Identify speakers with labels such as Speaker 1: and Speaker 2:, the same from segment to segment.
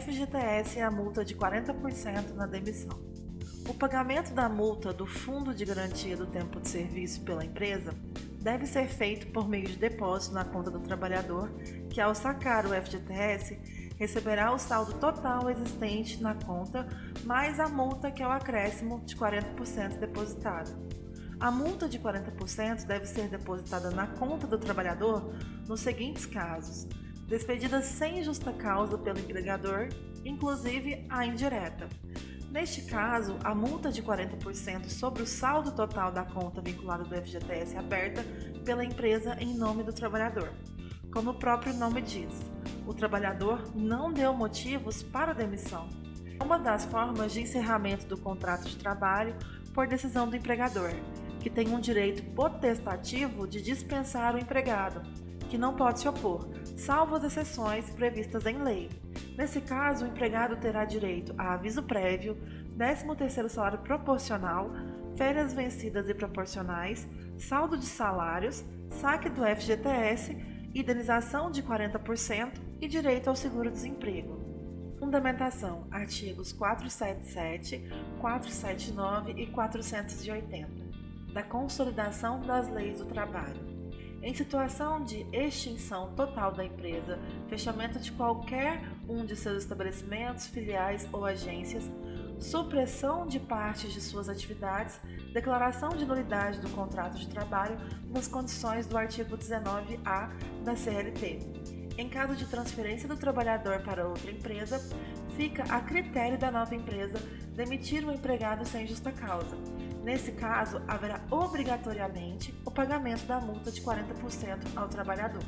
Speaker 1: FGTS é a multa de 40% na demissão. O pagamento da multa do Fundo de Garantia do Tempo de Serviço pela empresa deve ser feito por meio de depósito na conta do trabalhador, que ao sacar o FGTS, receberá o saldo total existente na conta, mais a multa que é o acréscimo de 40% depositado. A multa de 40% deve ser depositada na conta do trabalhador nos seguintes casos: despedida sem justa causa pelo empregador, inclusive a indireta. Neste caso, a multa de 40% sobre o saldo total da conta vinculada do FGTS aberta pela empresa em nome do trabalhador. Como o próprio nome diz, o trabalhador não deu motivos para a demissão. Uma das formas de encerramento do contrato de trabalho por decisão do empregador, que tem um direito potestativo de dispensar o empregado, que não pode se opor, salvo as exceções previstas em lei. Nesse caso, o empregado terá direito a aviso prévio, 13º salário proporcional, férias vencidas e proporcionais, saldo de salários, saque do FGTS, indenização de 40% e direito ao seguro-desemprego. Fundamentação: artigos 477, 479 e 480 da Consolidação das Leis do Trabalho. Em situação de extinção total da empresa, fechamento de qualquer um de seus estabelecimentos, filiais ou agências, supressão de partes de suas atividades, declaração de nulidade do contrato de trabalho nas condições do artigo 19A da CLT. Em caso de transferência do trabalhador para outra empresa, fica a critério da nova empresa demitir o empregado sem justa causa. Nesse caso, haverá obrigatoriamente o pagamento da multa de 40% ao trabalhador.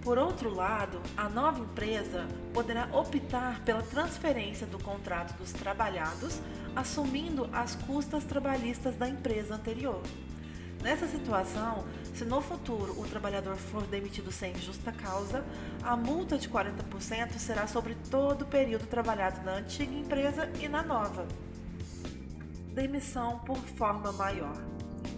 Speaker 1: Por outro lado, a nova empresa poderá optar pela transferência do contrato dos trabalhados, assumindo as custas trabalhistas da empresa anterior. Nessa situação, se no futuro o trabalhador for demitido sem justa causa, a multa de 40% será sobre todo o período trabalhado na antiga empresa e na nova. Demissão por forma maior.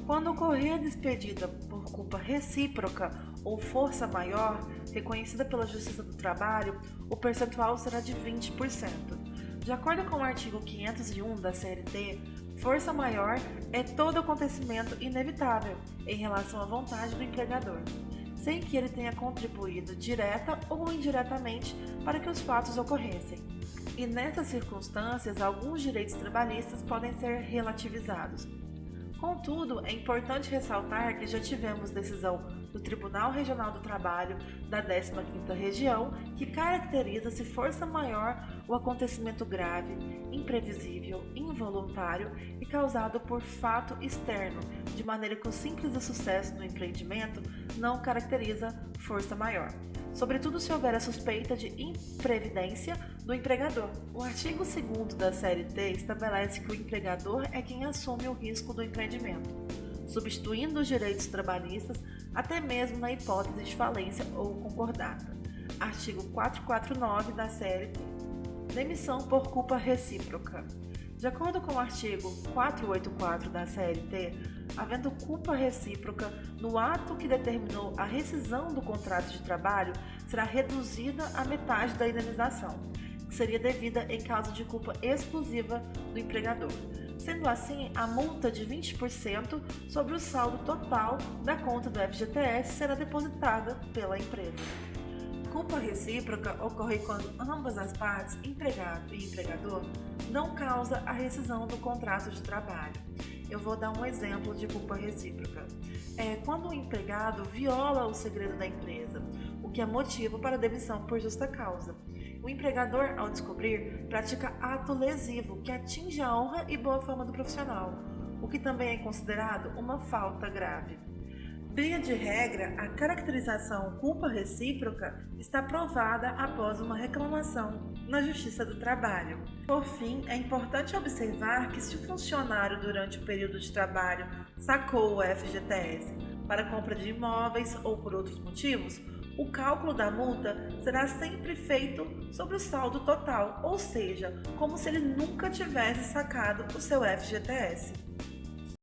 Speaker 1: Quando ocorrer a despedida por culpa recíproca ou força maior, reconhecida pela Justiça do Trabalho, o percentual será de 20%. De acordo com o artigo 501 da CLT, força maior é todo acontecimento inevitável em relação à vontade do empregador, sem que ele tenha contribuído direta ou indiretamente para que os fatos ocorressem. E nessas circunstâncias, alguns direitos trabalhistas podem ser relativizados. Contudo, é importante ressaltar que já tivemos decisão do Tribunal Regional do Trabalho da 15ª Região que caracteriza-se força maior o acontecimento grave, imprevisível, involuntário e causado por fato externo, de maneira que o simples insucesso do empreendimento não caracteriza força maior, sobretudo se houver a suspeita de imprevidência do empregador. O artigo 2º da CLT estabelece que o empregador é quem assume o risco do empreendimento, substituindo os direitos trabalhistas até mesmo na hipótese de falência ou concordata. Artigo 449 da CLT. Demissão por culpa recíproca. De acordo com o artigo 484 da CLT, havendo culpa recíproca no ato que determinou a rescisão do contrato de trabalho, será reduzida a metade da indenização, que seria devida em caso de culpa exclusiva do empregador. Sendo assim, a multa de 20% sobre o saldo total da conta do FGTS será depositada pela empresa. Culpa recíproca ocorre quando ambas as partes, empregado e empregador, não causam a rescisão do contrato de trabalho. Eu vou dar um exemplo de culpa recíproca. É quando o empregado viola o segredo da empresa, o que é motivo para demissão por justa causa. O empregador, ao descobrir, pratica ato lesivo que atinge a honra e boa fama do profissional, o que também é considerado uma falta grave. Via de regra, a caracterização culpa recíproca está provada após uma reclamação na Justiça do Trabalho. Por fim, é importante observar que se o funcionário durante o período de trabalho sacou o FGTS para compra de imóveis ou por outros motivos, o cálculo da multa será sempre feito sobre o saldo total, ou seja, como se ele nunca tivesse sacado o seu FGTS.